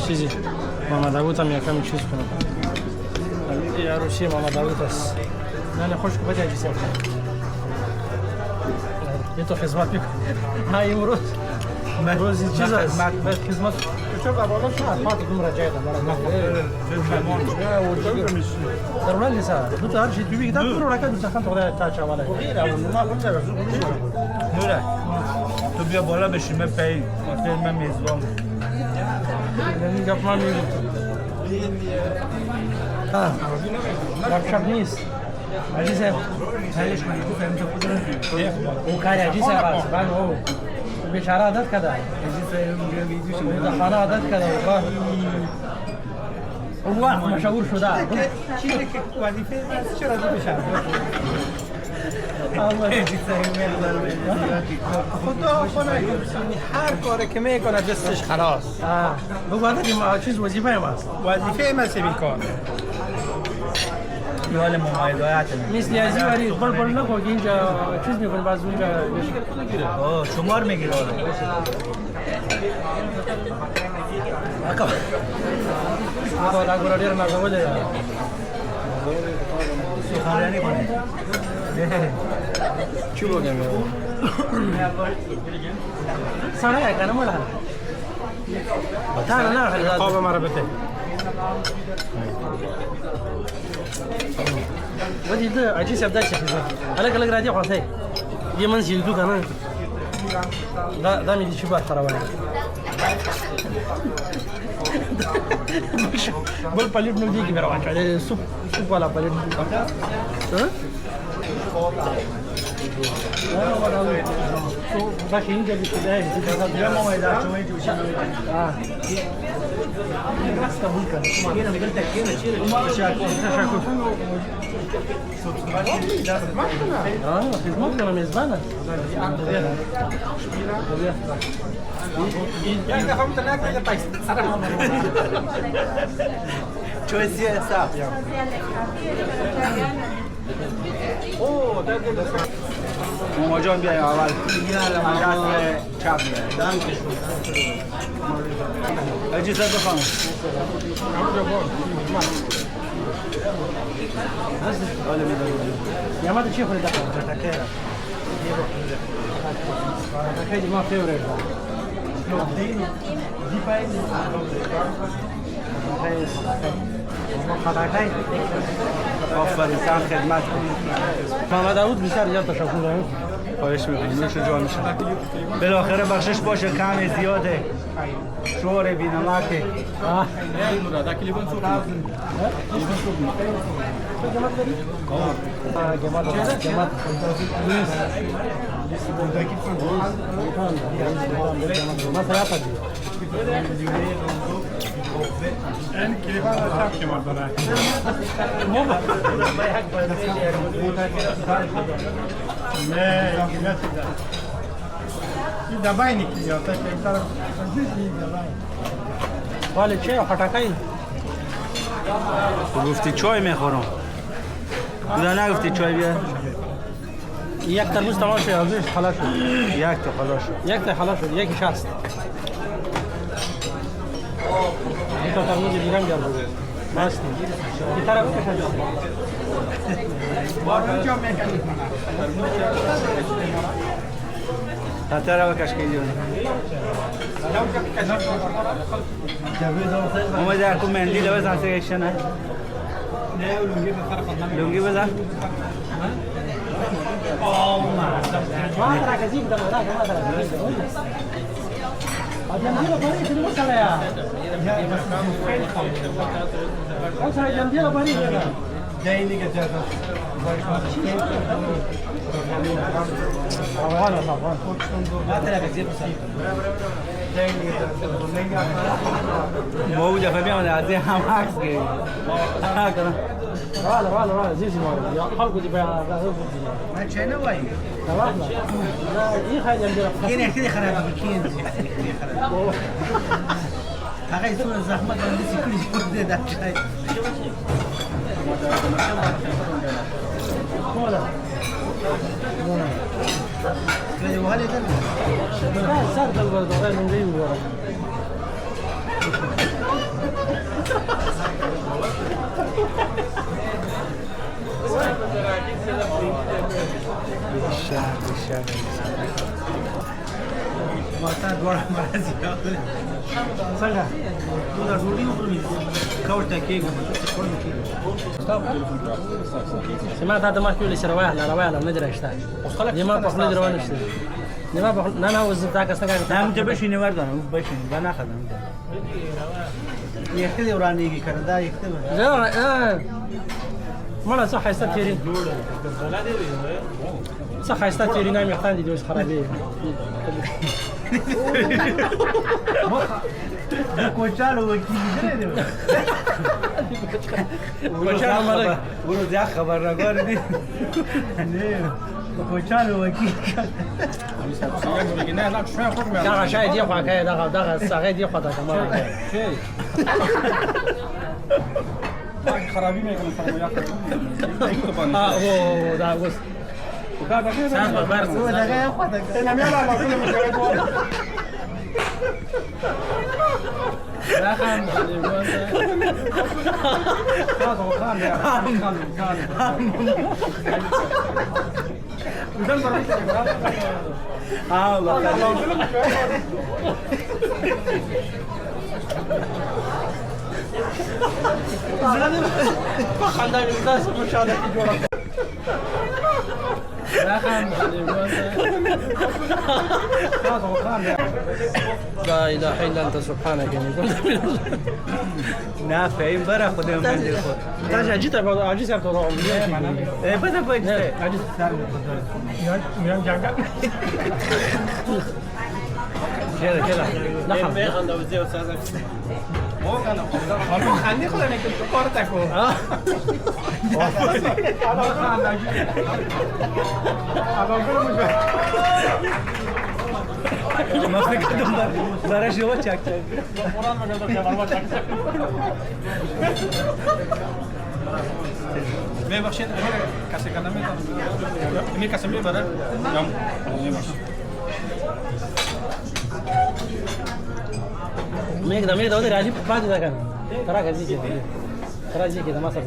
چیزی محمد داوود هم یکم چیز کنم این عروسی محمد داوود است نه خوش که بده اجیسه یه تو خدمت میکنم ها امروز روزی چیز است خدمت چه بالا شد ما تو مراجعه دارم در ولی سا تو هر چی بگی داد رو راکد سخن تو تا چواله غیر اون ما خود در نوره تو بیا بالا بشین من پی وقتی من میزبان این گپ ما میگم گپ نیست عزیزم حالش کنی تو فهمت خود اون کاری عزیزم است من او بیچاره عادت کرده عزیزم ویدیو شو خانه عادت کرده اون وقت مشهور شده چیزی که وظیفه من چرا تو بشم خدا هر کاری که میکنه دستش خلاص بگو چیز وظیفه ما است وظیفه من سبیل کار حال ممایزات مثل ازی ولی بل نکن که اینجا چیز میکنه باز اونجا شمار میگیره آقا دا گورا دیر نگوده سخنرانی کنه چی بگم سانه کنه مولا تا نه خیلی خواب مرا بده ودي ده عجيب سبدا شيء على كل قرادي خاصه يمن جلدو كمان دا ميدي شو بحث ترى بل باليب نودي كي بروان على سوب ولا باليب ها باش ينجا بكده يا ماما اذا شوي توشي خدمت کنم میزبانه چوی سی حساب ماما جان بیای اول چپ بیای اجازه بخوام يا ما تشوف اللي دخل تكيرا تكيرا ما فيوريت دي باي آفرین سر خدمت محمد داوود بسیار زیاد تشکر دارم خواهش می‌کنم نوش جان میشه بالاخره بخشش باشه کم زیاده شور بینمکه En kilivan çarşı var bana. Ne, این دبای نکلی یا تا که طرف ولی چه خټکای تو گفتی چای میخورم بودا نگفتی چای بیا یک ترموز تمام شد ازش خلاص شد یک تا خلاص شد یک تا خلاص شد یکی شست این تا ترموز دیگه هم جلو ماست این طرف کشید بارونجا میکنی خطر و کشکی اومد اکو مندیل بزن سگشته نه لونگی بزن ما ترى كذيب ده ما ترى جنبيله بريء في المسألة يا أسرع جنبيله بريء يا جايني كذا أفغان أفغان ما ترى كذيب موجة فبيعمل عزيز هم عكس كده هكذا ولا زي ما حلقة دي بقى ما تشينا وين لا إيه خايف جنبيله كده خراب بكين هاي صورة زحمة كان لسه كل شيء ده شيء ولا كده وهذا ده صار ده الورد غير من جاي ورا ګورم راځي څنګه نو دا ډوډۍ وخورې کاوټه کېږم سمعت هذا ما تقول لي روايح لا روايح لا ندري ايش ثاني ما بخلي ندري وين اشتري ما بخل انا وزنتك استقعد هم ته بشینې وردانم بشینې دا نه خدم یخته دی ورانېږي کنه دا یخته لا ما صح يستثيرين صح يستثيرين نايم يختار يدوس خرابيه کوچالو وکیل دی کوچالو مالک ورو ځا خبر راګور دی نه کوچالو وکیل دغه شاید دی خو کای دغه ساغه دی خو دا کمال شي خرابی میکنه فرمایش او دا وس دا دغه سان خبر او دغه خو دا انا مې لا کله مجرد لا خان لا اله الا انت سبحانك اني كنت من نافع برا خدهم من دي خود انت جيت عجيز يا ترى ايه بدا كويس عجيز میام جنگل كده كده لحظه حالا خندی خودم که تو کار تکو ما فکر کنم برای شما چک ببخشید امیر کسی کنم امیر کسی میبره ميك ده ودي راجي بعد ده كان ترى كذي كده ترى زي كده ما صار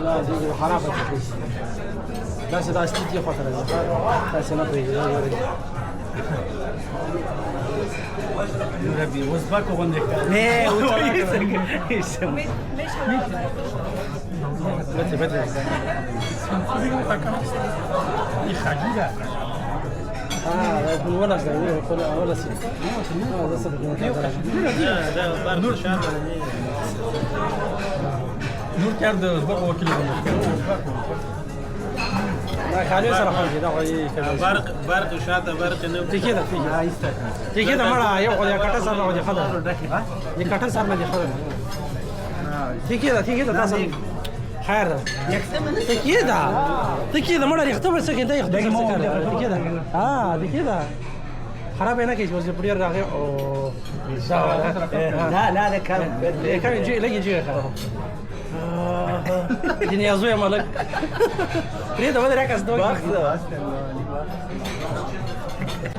لا زي حرافه كويس بس ده استديو خاطر ده سنه بري ربي وزباكو غندك نه بدري خجیده من ولا زين ولا سي ده صدق نور کرد ازباق وکیل لا خليه صراحه كده برق شاته برق نه تي كده تي كده مره ياخذ يا كټه سره ودي خدر دي كټه سره دي خدر تي كده تصل خير تي كده مره يختبر سكن ده يختبر سكن تي كده دي كده خراب هنا كيس وزي برير راغي او لا كان يجي يجي الدنيا زوية مالك ريت ما ادري اكس دوك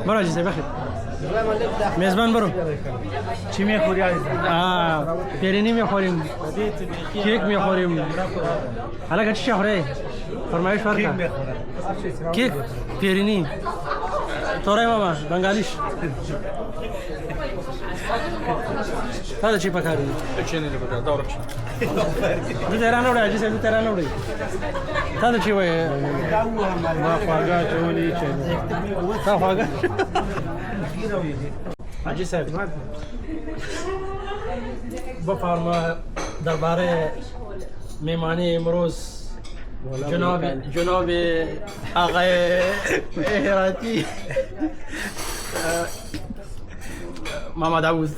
برو جي بخير میزبان برو چی میخوری عزیز پیرینی میخوریم کیک میخوریم حالا چی خوری فرمایش فرقه کیک پیرینی تورای ماما بنگالیش هذا چی پکاری چه نه بکر دور چه دو تهران وړي اجي سه دو تهران وړي تا ته چی وای ما خواږه چونی چه تا خواږه اجي سه بفرما درباره میمانی امروز جناب آقای هراتی محمد داوود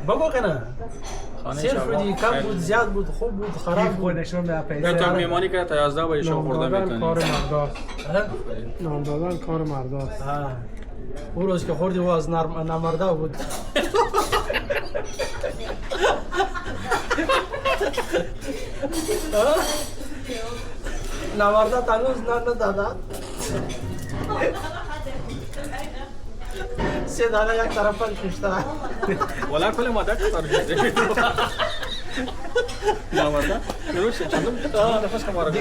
بابا کنه صرف دی کم بود زیاد بود خوب بود خراب بود نشون به نه تو میمانی که تا 11 بجه شو خورده میکنی کار مرداست نام دادن کار مرداست اون روز که خوردی و از نامرده بود نامرده تنوز نه دادا سه دانه یک طرف پر کشته ولا کل ماده ترجمه نامرده روش چندم نفس کماره